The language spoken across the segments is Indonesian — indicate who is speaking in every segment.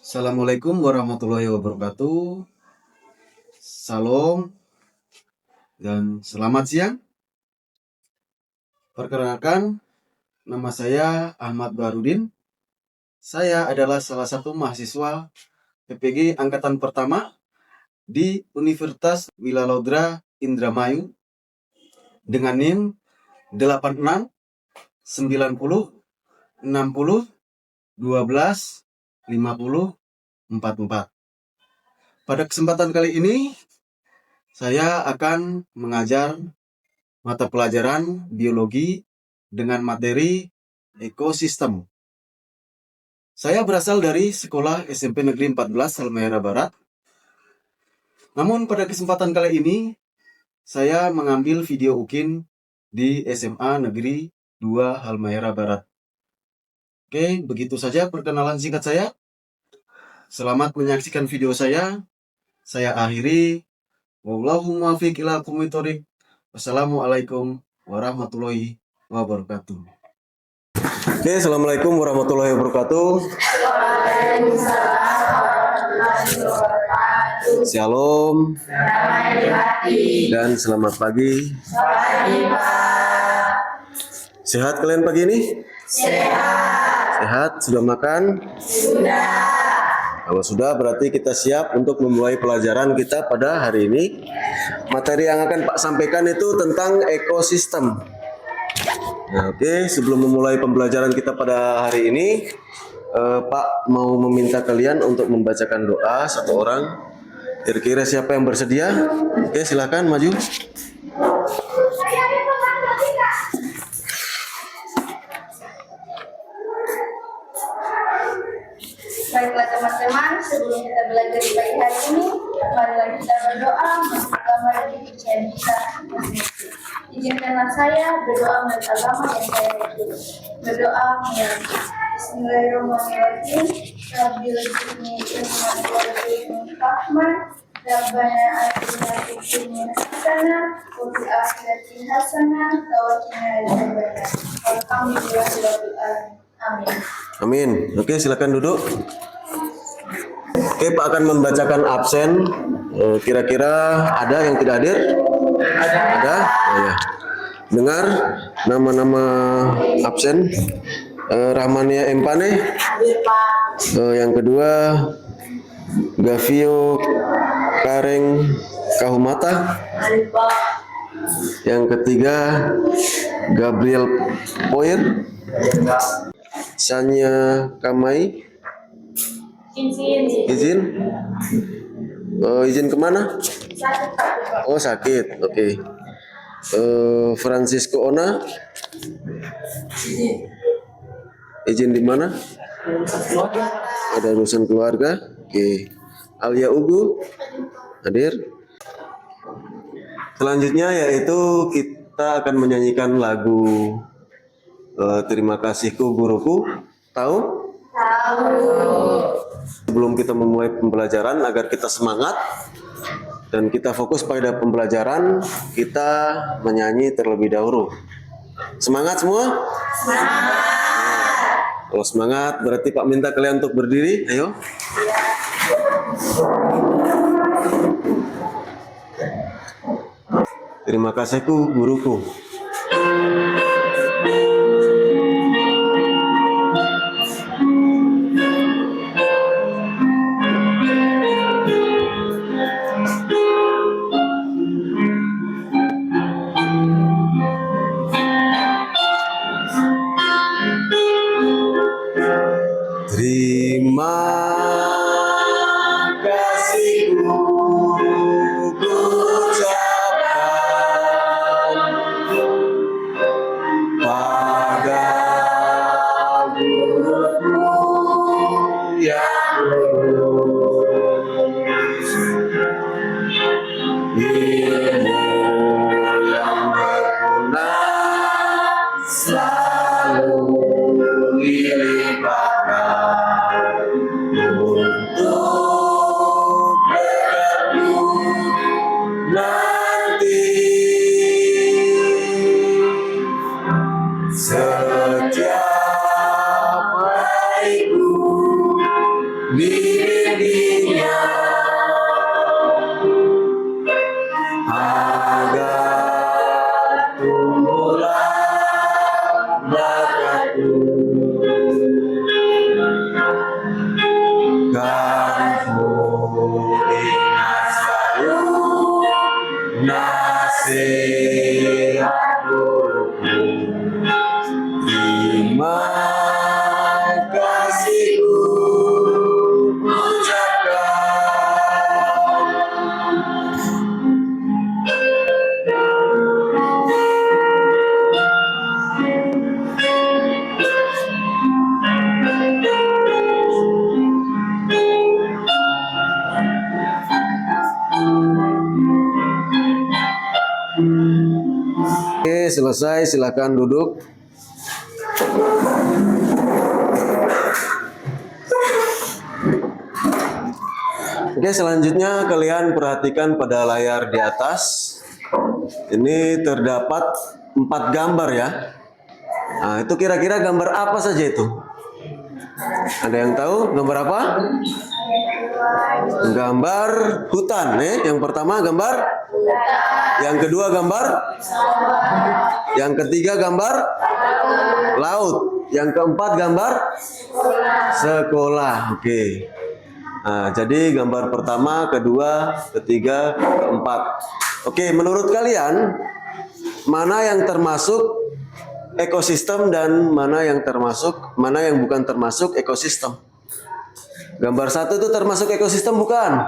Speaker 1: Assalamualaikum warahmatullahi wabarakatuh. Salam dan selamat siang. Perkenalkan, nama saya Ahmad Baharudin. Saya adalah salah satu mahasiswa PPG Angkatan Pertama di Universitas Wilalaudra Indramayu dengan NIM 86 90 60 12 50 44. Pada kesempatan kali ini saya akan mengajar mata pelajaran biologi dengan materi ekosistem. Saya berasal dari sekolah SMP Negeri 14 Halmahera Barat. Namun pada kesempatan kali ini saya mengambil video UKIN di SMA Negeri 2 Halmahera Barat. Oke, begitu saja perkenalan singkat saya. Selamat menyaksikan video saya. Saya akhiri. Wallahu muwaffiq ila aqwamit thoriq. Wassalamualaikum warahmatullahi wabarakatuh. Oke, assalamualaikum warahmatullahi wabarakatuh. Shalom dan selamat pagi. Sehat kalian pagi ini? Sehat. Sudah makan? Sudah. Kalau sudah, berarti kita siap untuk memulai pelajaran kita pada hari ini. Materi yang akan Pak sampaikan itu tentang ekosistem. Nah, oke, sebelum memulai pembelajaran kita pada hari ini, Pak mau meminta kalian untuk membacakan doa satu orang. Kira-kira siapa yang bersedia? Oke, silakan maju.
Speaker 2: Baiklah teman-teman, sebelum kita belajar di pagi hari ini, marilah kita berdoa menurut agama dan kepercayaan kita. Izinkanlah saya berdoa menurut agama yang saya yakini. Berdoa menurut Bismillahirrahmanirrahim. Rabbil jinni insan wal jinni rahman. Rabbana atina fid dunya hasanah wa fil akhirati hasanah wa qina adzabannar. Alhamdulillahirabbil alamin. Amin.
Speaker 1: Amin. Oke, silakan duduk. Oke, Pak akan membacakan absen. Kira-kira ada yang tidak hadir? Ada? Oh, ya. Dengar nama-nama absen. Rahmania Empane. Yang kedua Gavio Kareng Kahumata. Yang ketiga Gabriel Poir. Sanya Kamai. Izin? Izin kemana? Oh, sakit. Oke. Francisco Ona. Izin di mana? Ada urusan keluarga. Oke. Alia Ugu hadir. Selanjutnya yaitu kita akan menyanyikan lagu Terima Kasihku Guruku. Tahu? Sebelum kita memulai pembelajaran, agar kita semangat dan kita fokus pada pembelajaran, kita menyanyi terlebih dahulu. Semangat semua? Semangat. Kalau semangat, berarti Pak minta kalian untuk berdiri. Ayo. Terima kasihku guruku. Terima kasih ku ucapkan pada guruku yang lulus, ilmu yang berguna selalu dilimpahkan untuk Kamu ingat selalu nasihat guruku. Terima kasihku ucapkan. Oke, selesai. Silakan duduk. Oke, selanjutnya kalian perhatikan pada layar di atas. Ini terdapat 4 gambar ya. Nah, itu kira-kira gambar apa saja itu? Ada yang tahu gambar apa? Gambar hutan. Yang pertama gambar, yang kedua gambar, yang ketiga gambar laut, yang keempat gambar sekolah. Oke. Nah, jadi gambar pertama, kedua, ketiga, keempat. Oke, menurut kalian mana yang termasuk ekosistem dan mana yang bukan termasuk ekosistem? Gambar 1 itu termasuk ekosistem bukan?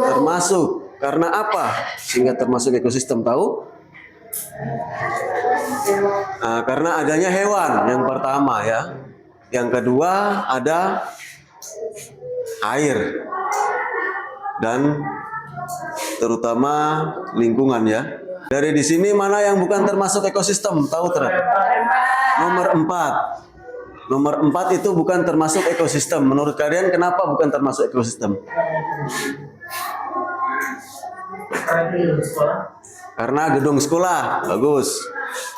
Speaker 1: Termasuk. Karena apa? Sehingga termasuk ekosistem, tahu? Nah, karena adanya hewan yang pertama ya. Yang kedua ada air dan terutama lingkungan ya. Dari di sini mana yang bukan termasuk ekosistem? Tahu ternyata? Nomor 4. Nomor 4 itu bukan termasuk ekosistem. Menurut kalian kenapa bukan termasuk ekosistem? Karena gedung sekolah. Bagus.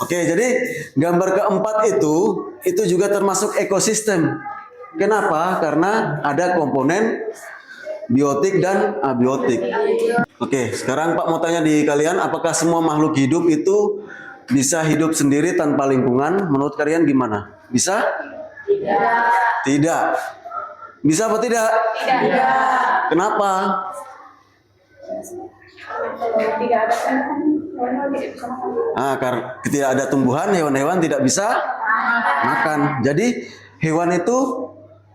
Speaker 1: Oke, jadi gambar keempat itu juga termasuk ekosistem. Kenapa? Karena ada komponen biotik dan abiotik. Oke, sekarang Pak mau tanya di kalian, apakah semua makhluk hidup itu bisa hidup sendiri tanpa lingkungan? Menurut kalian gimana? Bisa? Tidak. Bisa apa tidak? Tidak. Kenapa? Karena tidak ada tumbuhan, hewan-hewan tidak bisa makan. Jadi hewan itu,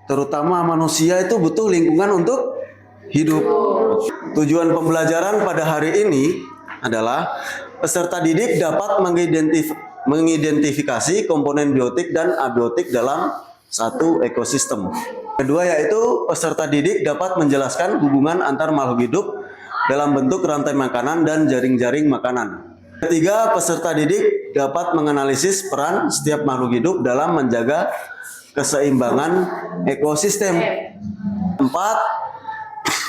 Speaker 1: terutama manusia itu butuh lingkungan untuk hidup. Tujuan pembelajaran pada hari ini adalah peserta didik dapat mengidentifikasi komponen biotik dan abiotik dalam satu ekosistem. Kedua yaitu peserta didik dapat menjelaskan hubungan antar makhluk hidup dalam bentuk rantai makanan dan jaring-jaring makanan. Ketiga, peserta didik dapat menganalisis peran setiap makhluk hidup dalam menjaga keseimbangan ekosistem. 4,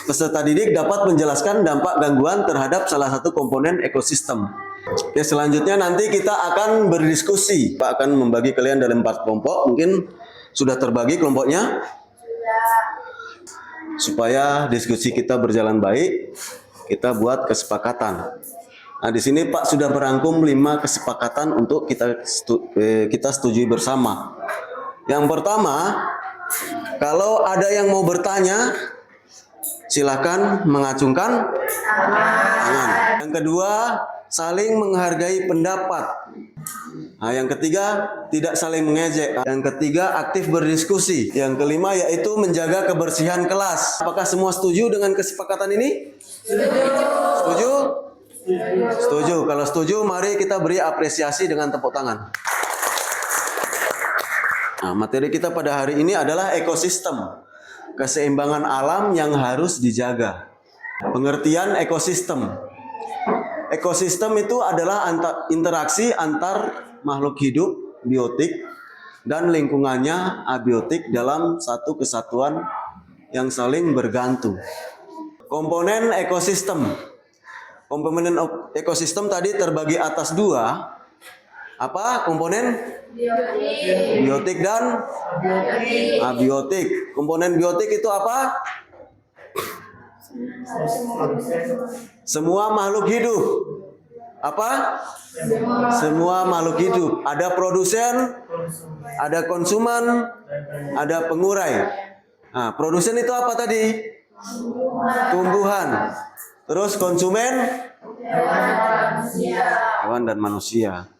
Speaker 1: peserta didik dapat menjelaskan dampak gangguan terhadap salah satu komponen ekosistem. Oke, selanjutnya nanti kita akan berdiskusi. Pak akan membagi kalian dalam 4 kelompok. Mungkin sudah terbagi kelompoknya? Supaya diskusi kita berjalan baik, kita buat kesepakatan. Nah, di sini Pak sudah merangkum 5 kesepakatan untuk kita setujui bersama. Yang pertama, kalau ada yang mau bertanya, silakan mengacungkan tangan. Yang kedua, saling menghargai pendapat. Nah, yang ketiga, tidak saling mengejek. Yang ketiga, aktif berdiskusi. Yang kelima, yaitu menjaga kebersihan kelas. Apakah semua setuju dengan kesepakatan ini? Setuju? Setuju. Kalau setuju, mari kita beri apresiasi dengan tepuk tangan. Nah, materi kita pada hari ini adalah ekosistem. Keseimbangan alam yang harus dijaga. Pengertian ekosistem. Ekosistem itu adalah interaksi antar makhluk hidup, biotik, dan lingkungannya abiotik dalam satu kesatuan yang saling bergantung. Komponen ekosistem. Komponen ekosistem tadi terbagi atas 2. Apa komponen? Biotik dan abiotik. Komponen biotik itu apa? Semua makhluk hidup. Apa? Semua makhluk hidup. Ada produsen, ada konsumen, ada pengurai. Nah, produsen itu apa tadi? Tumbuhan. Terus konsumen? Hewan dan manusia.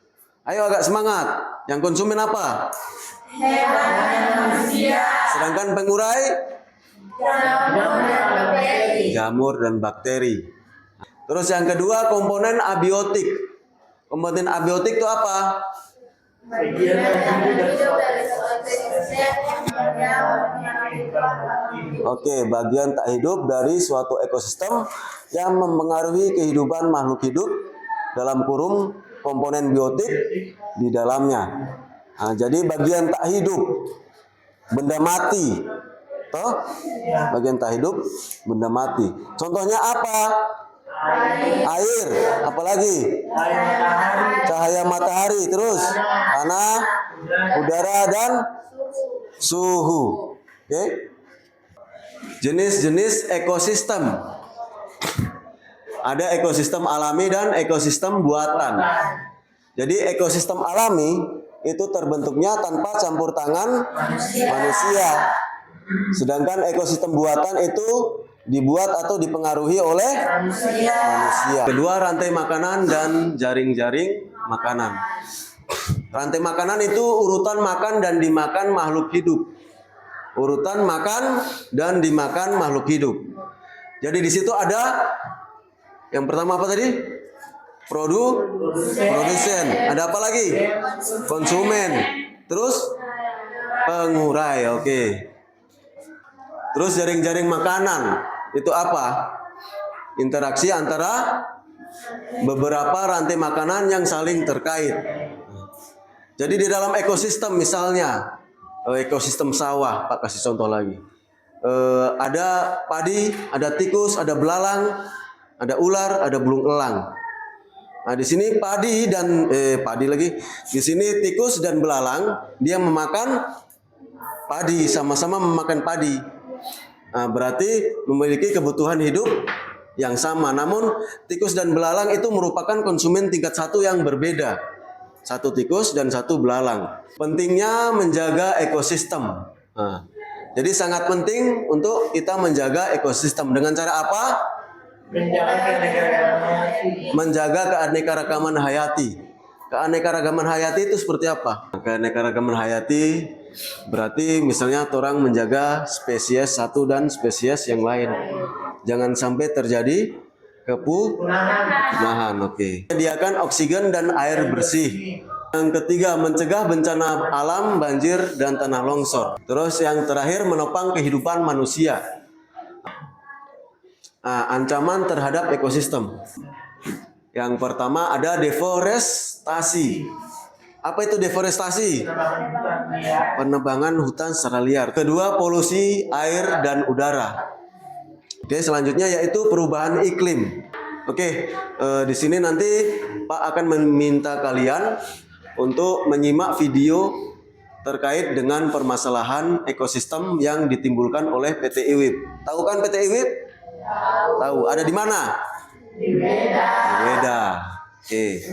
Speaker 1: Ayo agak semangat. Yang konsumen apa?
Speaker 2: Hewan dan manusia.
Speaker 1: Sedangkan pengurai? Jamur dan bakteri. Terus yang kedua komponen abiotik. Komponen abiotik itu apa? Oke, bagian tak hidup dari suatu ekosistem yang mempengaruhi kehidupan makhluk hidup dalam kurung komponen biotik di dalamnya. Nah, jadi bagian tak hidup, benda mati, toh? Bagian tak hidup, benda mati. Contohnya apa? Air, apalagi? Cahaya matahari, terus tanah, udara dan suhu. Oke. Jenis-jenis ekosistem. Ada ekosistem alami dan ekosistem buatan. Jadi ekosistem alami itu terbentuknya tanpa campur tangan manusia. Sedangkan ekosistem buatan itu dibuat atau dipengaruhi oleh manusia. Kedua, rantai makanan dan jaring-jaring makanan. Rantai makanan itu urutan makan dan dimakan makhluk hidup. Urutan makan dan dimakan makhluk hidup. Jadi di situ ada yang pertama apa tadi? Produsen. Ada apa lagi? Konsumen. Terus pengurai. Oke. Terus jaring-jaring makanan itu apa? Interaksi antara beberapa rantai makanan yang saling terkait. Jadi di dalam ekosistem misalnya ekosistem sawah, Pak kasih contoh lagi. Ada padi, ada tikus, ada belalang, ada ular, ada burung elang. Nah, di sini padi dan Di sini tikus dan belalang dia memakan padi, sama-sama memakan padi. Nah, berarti memiliki kebutuhan hidup yang sama. Namun tikus dan belalang itu merupakan konsumen tingkat satu yang berbeda. Satu tikus dan satu belalang. Pentingnya menjaga ekosistem. Nah, jadi sangat penting untuk kita menjaga ekosistem. Dengan cara apa? Menjaga keanekaragaman hayati. Keanekaragaman hayati itu seperti apa? Keanekaragaman hayati berarti misalnya orang menjaga spesies satu dan spesies yang lain. Jangan sampai terjadi kepunahan. Oke. Menyediakan oksigen dan air bersih. Yang ketiga, mencegah bencana alam, banjir dan tanah longsor. Terus yang terakhir, menopang kehidupan manusia. Nah, ancaman terhadap ekosistem. Yang pertama ada deforestasi. Apa itu deforestasi? Penebangan hutan secara liar. Kedua, polusi air dan udara. Oke, selanjutnya yaitu perubahan iklim. Oke, di sini nanti Pak akan meminta kalian untuk menyimak video terkait dengan permasalahan ekosistem yang ditimbulkan oleh PT IWIB. Tahu kan PT IWIB? Tahu. Ada di mana? Di Weda. Oke.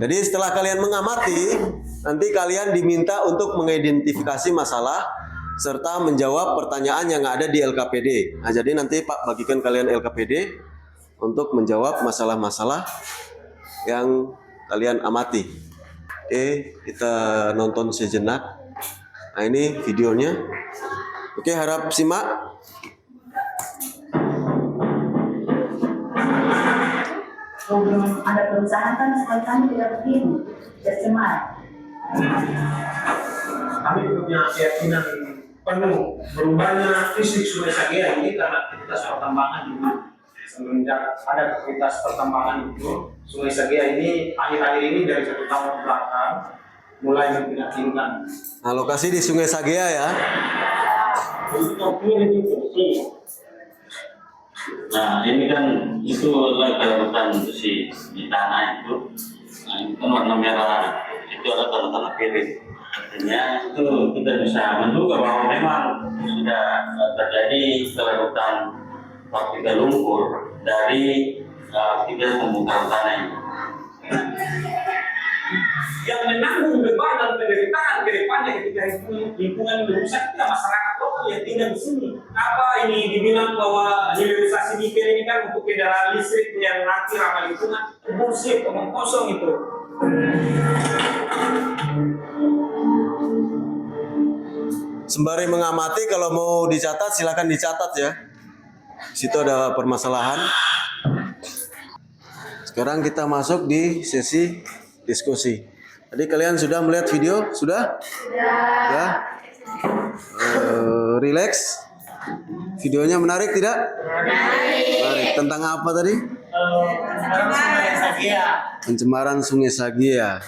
Speaker 1: Jadi setelah kalian mengamati, nanti kalian diminta untuk mengidentifikasi masalah serta menjawab pertanyaan yang ada di LKPD. Nah, jadi nanti Pak bagikan kalian LKPD untuk menjawab masalah-masalah yang kalian amati. Oke, kita nonton sejenak. Nah, ini videonya. Oke, harap simak.
Speaker 3: Sebelum ada perusahaan kan sekali kami tidak begini, bersemangat.
Speaker 4: Kami punya keyakinan penuh berubahnya fisik Sungai Sagea ini karena aktivitas pertambangan juga. Semenjak ada aktivitas pertambangan itu, Sungai Sagea ini akhir-akhir ini dari 1 tahun belakang mulai memprihatinkan.
Speaker 1: Nah, lokasi di Sungai Sagea ya.
Speaker 5: Nah, ini kan itu kelautan besi di tanah itu. Nah, itu kan warna merah. Itu ada tanah-tanah pirit. Artinya itu kita bisa menduga bahwa memang sudah terjadi kelautan partikel lumpur dari kita membongkar tanah ini.
Speaker 4: Yang menanggung beban dan penderitaan ke depannya ketika lingkungan dirusak kita masyarakat lokal yang tinggal di sini. Apa ini dibilang bahwa hilirisasi nikel ini kan untuk kendaraan listrik yang nanti ramah lingkungan? Bullshit, omong kosong itu.
Speaker 1: Sembari mengamati, kalau mau dicatat silakan dicatat ya. Situ ada permasalahan. Sekarang kita masuk di sesi diskusi. Tadi kalian sudah melihat video? Sudah? Sudah. Relax. Videonya menarik tidak? Menarik. Tentang apa tadi? Pencemaran Sungai Sagia.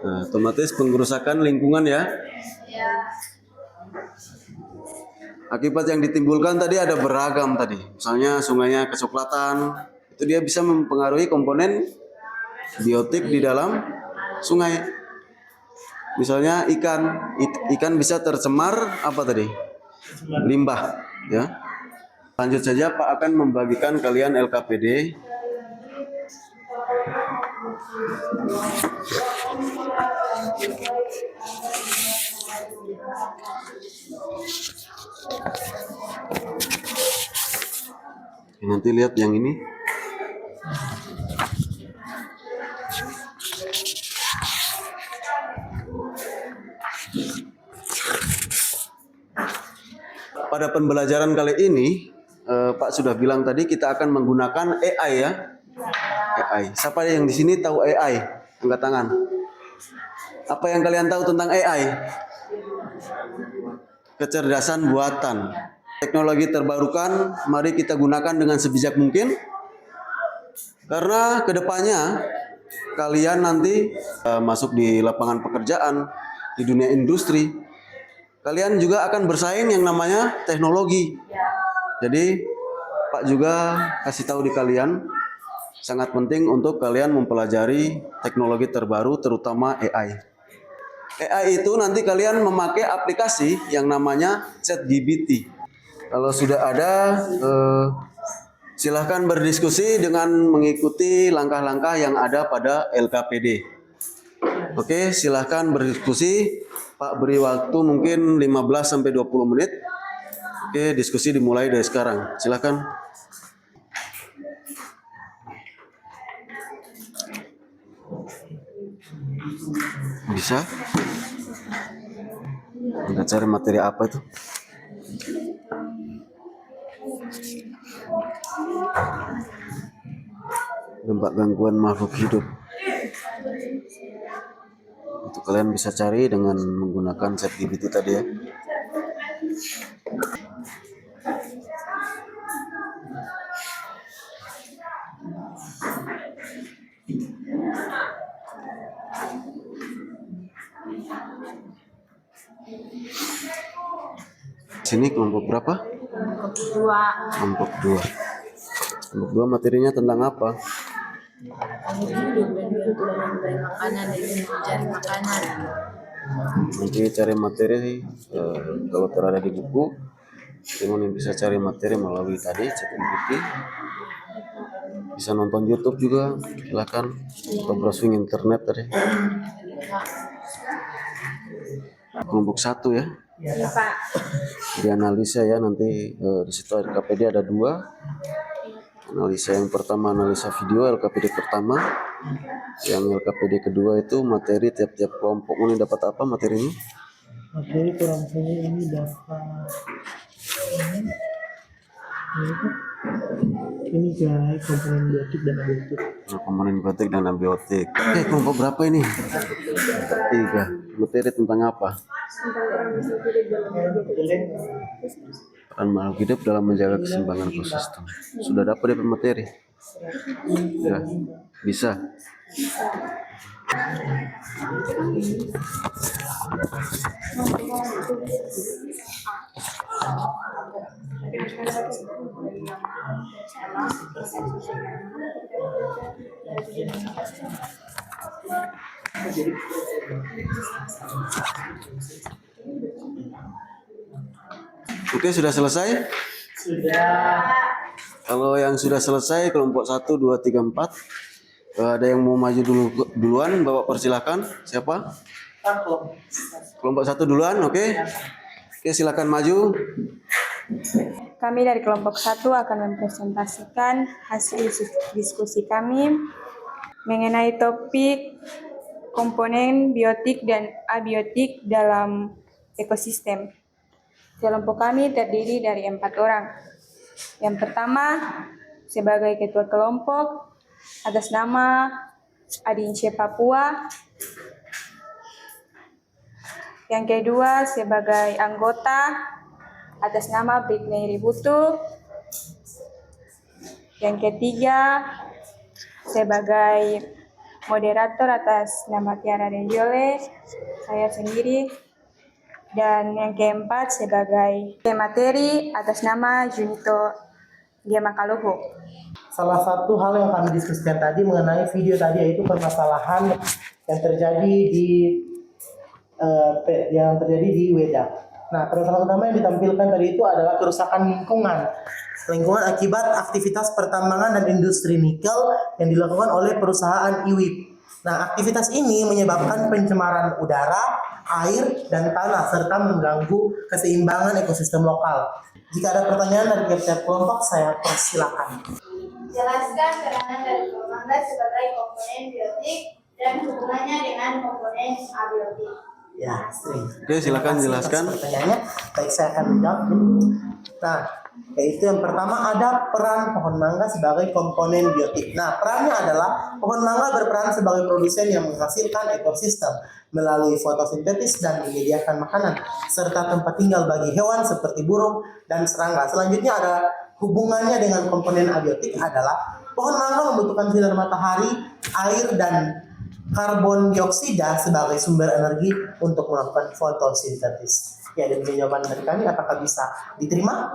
Speaker 1: Nah, otomatis pengrusakan lingkungan ya. Akibat yang ditimbulkan tadi ada beragam tadi. Misalnya sungainya kecoklatan, itu dia bisa mempengaruhi komponen biotik di dalam sungai. Misalnya ikan bisa tercemar apa tadi? Limbah, ya. Lanjut saja, Pak akan membagikan kalian LKPD. Nanti lihat yang ini. Pada pembelajaran kali ini, Pak sudah bilang tadi kita akan menggunakan AI ya. AI. Siapa yang di sini tahu AI? Angkat tangan. Apa yang kalian tahu tentang AI? Kecerdasan buatan. Teknologi terbarukan, mari kita gunakan dengan sebijak mungkin. Karena kedepannya kalian nanti masuk di lapangan pekerjaan, di dunia industri, kalian juga akan bersaing yang namanya teknologi. Jadi Pak juga kasih tahu di kalian, sangat penting untuk kalian mempelajari teknologi terbaru, terutama AI. AI itu nanti kalian memakai aplikasi yang namanya ChatGPT. Kalau sudah ada, silahkan berdiskusi dengan mengikuti langkah-langkah yang ada pada LKPD. Oke, silahkan berdiskusi. Pak beri waktu mungkin 15-20 menit. Oke, diskusi dimulai dari sekarang. Silahkan. Bisa? Kita cari materi apa itu? Dampak gangguan makhluk hidup. Itu kalian bisa cari dengan menggunakan ChatGPT tadi ya. Sini kelompok berapa? Kelompok 2. Kelompok 2 materinya tentang apa? Nanti cari materi kalau terada di buku. Teman yang bisa cari materi melalui tadi ChatGPT. Bisa nonton YouTube juga, silakan. Atau browsing internet tadi. Kelompok 1 ya. Di analisa ya, nanti di situ LKPD ada 2. Analisa yang pertama analisa video LKPD pertama, yang LKPD kedua itu materi tiap-tiap kelompok. Ini dapat apa materinya?
Speaker 6: Materi kelompoknya ini dapat ini guys, komponen biotik dan abiotik.
Speaker 1: Komponen biotik dan abiotik. Oke, kelompok berapa ini? 3. Materi tentang apa? Peran makhluk hidup dalam menjaga keseimbangan ekosistem. Sudah dapat DP materi? Ya, bisa. Oke, sudah selesai?
Speaker 3: Sudah.
Speaker 1: Kalau yang sudah selesai kelompok 1, 2, 3, 4. Ada yang mau maju duluan, Bapak persilakan. Siapa? Kelompok 1 duluan, oke. Oke, silakan maju.
Speaker 7: Kami dari kelompok 1 akan mempresentasikan hasil diskusi kami mengenai topik komponen biotik dan abiotik dalam ekosistem. Kelompok kami terdiri dari 4 orang. Yang pertama, sebagai ketua kelompok atas nama Adince Papua. Yang kedua, sebagai anggota atas nama Britney Ributu. Yang ketiga, sebagai moderator atas nama Tiara Denjole, saya sendiri. Dan yang keempat, sebagai materi atas nama Junito Giamakaluhu.
Speaker 8: Salah satu hal yang kami diskusikan tadi mengenai video tadi yaitu permasalahan yang terjadi di Weda. Nah, permasalahan utama yang ditampilkan tadi itu adalah kerusakan lingkungan akibat aktivitas pertambangan dan industri nikel yang dilakukan oleh perusahaan IWIP. Nah, aktivitas ini menyebabkan pencemaran udara, air, dan tanah serta mengganggu keseimbangan ekosistem lokal. Jika ada pertanyaan dari tiap-tiap kelompok, saya persilakan.
Speaker 2: Jelaskan peranan dari mangga sebagai komponen biotik dan hubungannya dengan komponen abiotik.
Speaker 8: Ya, sering.
Speaker 1: Oke, silakan jelaskan.
Speaker 8: Pertanyaannya, baik saya akan menjawab. Nah, yaitu yang pertama ada peran pohon mangga sebagai komponen biotik. Nah, perannya adalah pohon mangga berperan sebagai produsen yang menghasilkan ekosistem melalui fotosintesis dan menyediakan makanan serta tempat tinggal bagi hewan seperti burung dan serangga. Selanjutnya ada hubungannya dengan komponen abiotik adalah pohon mangga membutuhkan sinar matahari, air, dan karbon dioksida sebagai sumber energi untuk melakukan fotosintesis. Ya, demikian jawaban dari kami. Apakah bisa diterima?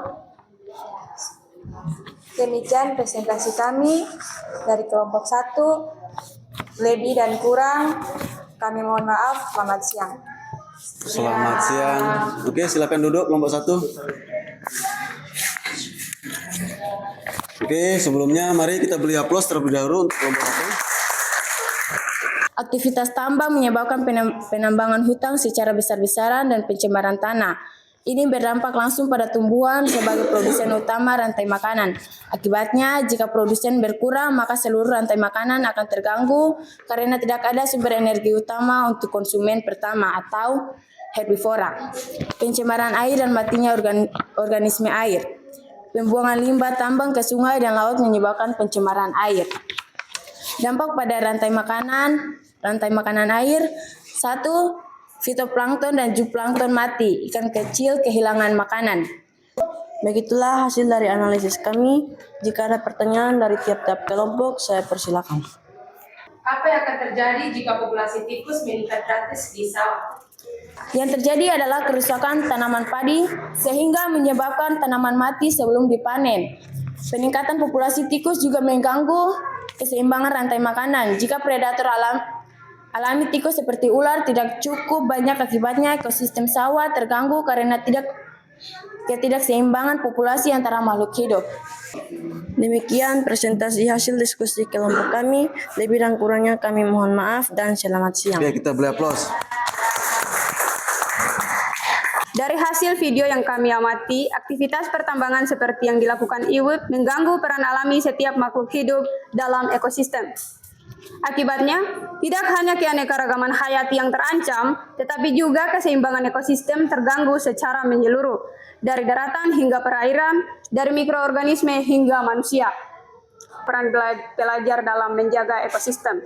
Speaker 7: Demikian presentasi kami dari kelompok 1. Lebih dan kurang kami mohon maaf. Selamat siang.
Speaker 1: Selamat siang. Oke, silakan duduk kelompok 1. Oke, sebelumnya mari kita beri aplaus terlebih dahulu untuk kelompok 1.
Speaker 9: Aktivitas tambang menyebabkan penambangan hutan secara besar-besaran dan pencemaran tanah. Ini berdampak langsung pada tumbuhan sebagai produsen utama rantai makanan. Akibatnya, jika produsen berkurang, maka seluruh rantai makanan akan terganggu karena tidak ada sumber energi utama untuk konsumen pertama atau herbivora. Pencemaran air dan matinya organisme air. Pembuangan limbah tambang ke sungai dan laut menyebabkan pencemaran air. Dampak pada rantai makanan air. 1. Fitoplankton dan zooplankton mati. Ikan kecil kehilangan makanan. Begitulah hasil dari analisis kami. Jika ada pertanyaan dari tiap-tiap kelompok, saya persilakan.
Speaker 10: Apa yang akan terjadi jika populasi tikus meningkat drastis di sawah?
Speaker 9: Yang terjadi adalah kerusakan tanaman padi sehingga menyebabkan tanaman mati sebelum dipanen. Peningkatan populasi tikus juga mengganggu keseimbangan rantai makanan. Jika predator alami tikus seperti ular tidak cukup banyak, akibatnya ekosistem sawah terganggu karena ketidakseimbangan populasi antara makhluk hidup. Demikian presentasi hasil diskusi kelompok kami. Lebih dan kurangnya kami mohon maaf dan selamat siang.
Speaker 1: Oke, kita beri aplaus.
Speaker 10: Dari hasil video yang kami amati, aktivitas pertambangan seperti yang dilakukan IWIP mengganggu peran alami setiap makhluk hidup dalam ekosistem. Akibatnya, tidak hanya keanekaragaman hayati yang terancam, tetapi juga keseimbangan ekosistem terganggu secara menyeluruh, dari daratan hingga perairan, dari mikroorganisme hingga manusia. Peran pelajar dalam menjaga ekosistem.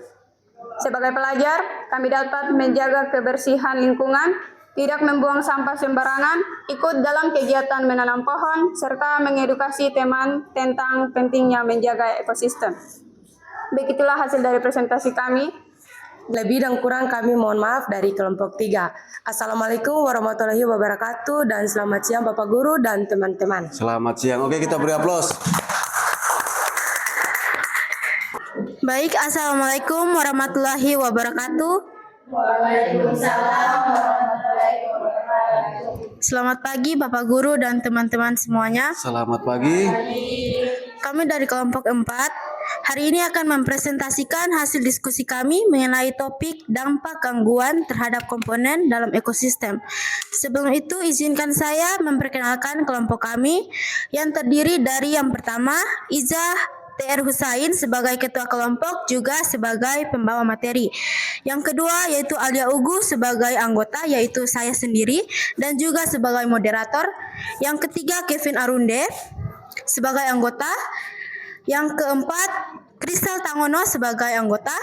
Speaker 10: Sebagai pelajar, kami dapat menjaga kebersihan lingkungan, tidak membuang sampah sembarangan, ikut dalam kegiatan menanam pohon, serta mengedukasi teman tentang pentingnya menjaga ekosistem. Begitulah hasil dari presentasi kami.
Speaker 9: Lebih dan kurang kami mohon maaf dari kelompok 3. Assalamualaikum warahmatullahi wabarakatuh dan selamat siang Bapak Guru dan teman-teman.
Speaker 1: Selamat siang. Oke, kita beri aplaus.
Speaker 9: Baik, Assalamualaikum warahmatullahi wabarakatuh.
Speaker 2: Waalaikumsalam warahmatullahi wabarakatuh.
Speaker 9: Selamat pagi Bapak Guru dan teman-teman semuanya.
Speaker 1: Selamat pagi.
Speaker 9: Kami dari kelompok 4 hari ini akan mempresentasikan hasil diskusi kami mengenai topik dampak gangguan terhadap komponen dalam ekosistem. Sebelum itu, izinkan saya memperkenalkan kelompok kami yang terdiri dari yang pertama, Iza TR Husain sebagai ketua kelompok juga sebagai pembawa materi. Yang kedua yaitu Alia Ugu sebagai anggota yaitu saya sendiri dan juga sebagai moderator. Yang ketiga Kevin Arunde sebagai anggota. Yang keempat Kristal Tangono sebagai anggota.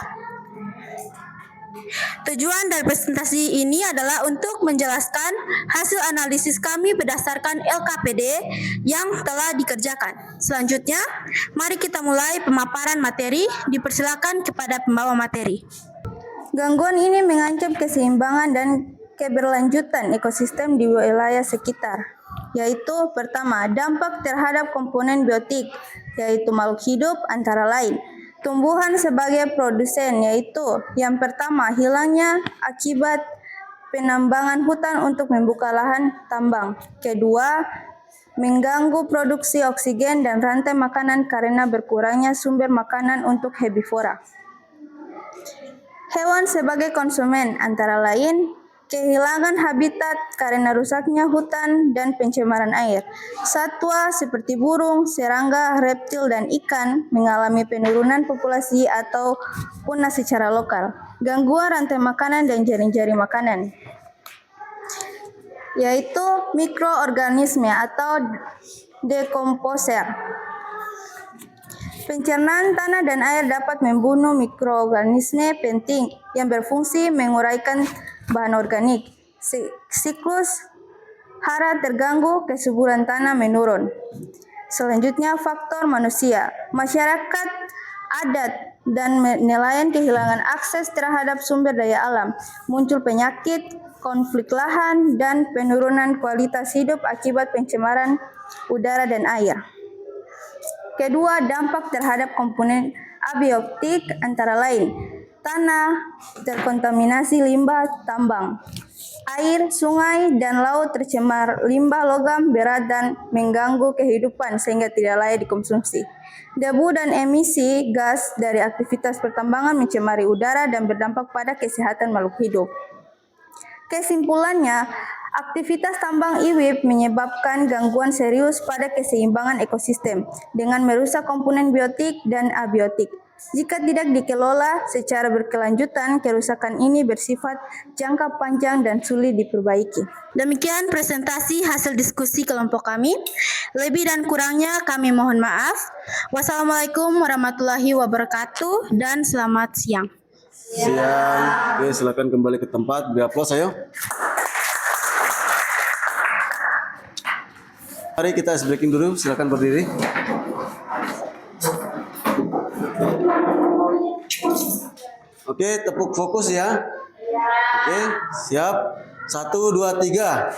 Speaker 9: Tujuan dari presentasi ini adalah untuk menjelaskan hasil analisis kami berdasarkan LKPD yang telah dikerjakan. Selanjutnya, mari kita mulai pemaparan materi. Dipersilakan kepada pembawa materi.
Speaker 2: Gangguan ini mengancam keseimbangan dan keberlanjutan ekosistem di wilayah sekitar, yaitu pertama, dampak terhadap komponen biotik, yaitu makhluk hidup antara lain. Tumbuhan sebagai produsen, yaitu yang pertama, hilangnya akibat penambangan hutan untuk membuka lahan tambang. Kedua, mengganggu produksi oksigen dan rantai makanan karena berkurangnya sumber makanan untuk herbivora. Hewan sebagai konsumen, antara lain kehilangan habitat karena rusaknya hutan dan pencemaran air. Satwa seperti burung, serangga, reptil, dan ikan mengalami penurunan populasi atau punah secara lokal. Gangguan rantai makanan dan jaring-jaring makanan, yaitu mikroorganisme atau dekomposer. Pencernaan tanah dan air dapat membunuh mikroorganisme penting yang berfungsi menguraikan bahan organik. Siklus hara terganggu, kesuburan tanah menurun. Selanjutnya, faktor manusia. Masyarakat adat dan nelayan kehilangan akses terhadap sumber daya alam. Muncul penyakit, konflik lahan, dan penurunan kualitas hidup akibat pencemaran udara dan air. Kedua, dampak terhadap komponen abiotik antara lain tanah terkontaminasi limbah tambang, air, sungai, dan laut tercemar limbah logam berat dan mengganggu kehidupan sehingga tidak layak dikonsumsi. Debu dan emisi gas dari aktivitas pertambangan mencemari udara dan berdampak pada kesehatan makhluk hidup. Kesimpulannya, aktivitas tambang IWIP menyebabkan gangguan serius pada keseimbangan ekosistem dengan merusak komponen biotik dan abiotik. Jika tidak dikelola secara berkelanjutan, kerusakan ini bersifat jangka panjang dan sulit diperbaiki.
Speaker 9: Demikian presentasi hasil diskusi kelompok kami. Lebih dan kurangnya kami mohon maaf. Wassalamualaikum warahmatullahi wabarakatuh dan selamat siang.
Speaker 1: Siang. Oke, silakan kembali ke tempat. Beri aplaus ayo. Mari kita breaking dulu, silakan berdiri. Oke, tepuk fokus ya. Oke, siap. 1, 2, 3.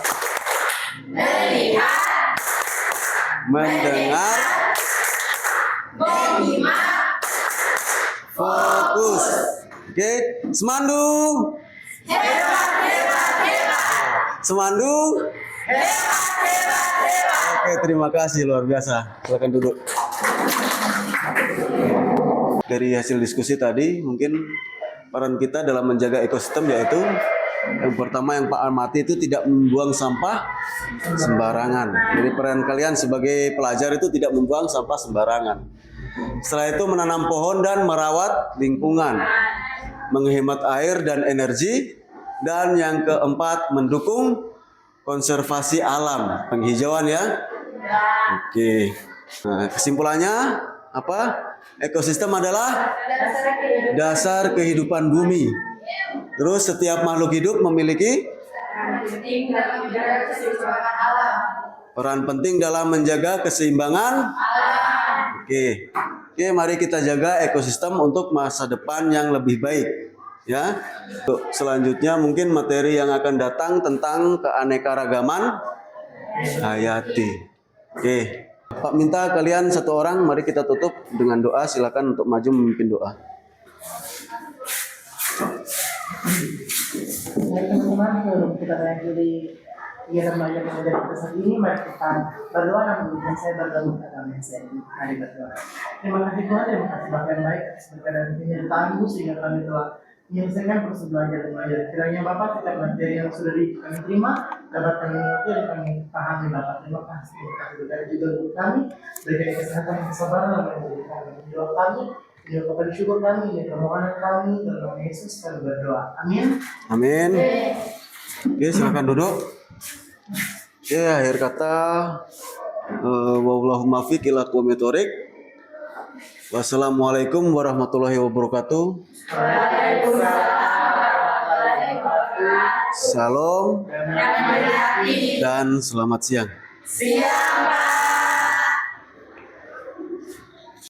Speaker 2: Melihat,
Speaker 1: Mendengar,
Speaker 2: menyimak,
Speaker 1: fokus. Oke, semandu.
Speaker 2: hebat, hebat, hebat,
Speaker 1: Semandu.
Speaker 2: hebat, hebat, hebat.
Speaker 1: Oke, terima kasih luar biasa. Silakan duduk. Dari hasil diskusi tadi, mungkin peran kita dalam menjaga ekosistem yaitu yang pertama yang Pak amati itu tidak membuang sampah sembarangan. Jadi peran kalian sebagai pelajar itu tidak membuang sampah sembarangan. Setelah itu menanam pohon dan merawat lingkungan, menghemat air dan energi, dan yang keempat mendukung konservasi alam, penghijauan ya. Oke. Nah, kesimpulannya apa? Ekosistem adalah dasar kehidupan bumi. Terus setiap makhluk hidup memiliki peran penting dalam menjaga keseimbangan. Oke. Oke, mari kita jaga ekosistem untuk masa depan yang lebih baik. Ya. Selanjutnya mungkin materi yang akan datang tentang keanekaragaman hayati. Oke. Pak minta kalian satu orang, mari kita tutup dengan doa. Silakan untuk maju memimpin doa.
Speaker 8: Teman-teman, kita lagi di kegiatan belajar mengajar kita saat ini, mari kita berdoa dan memberikan saya bergabung ke dalam yang saya ini. Mari berdoa. Terima kasih Tuhan, terima kasih Bapak yang baik atas berkat dan penyertaan-Mu sehingga kami telah menyelesaikan proses belajar dan mengajar. Kiranya Bapak setiap materi yang sudah kami terima dapat kami mengerti dan kami pahami Bapak. Terima kasih berkat juga untuk kami, berikan kesehatan dan kesabaran dalam memberikan menjawab kami. Ya Bapak syukur kami, ya permohonan kami dalam nama Yesus kami berdoa. Amin.
Speaker 1: Amin. Oke, silakan duduk. Oke, akhir kata wallahumma fiq ila aqwamit thoriq. Wassalamualaikum warahmatullahi wabarakatuh. Salam dan selamat siang.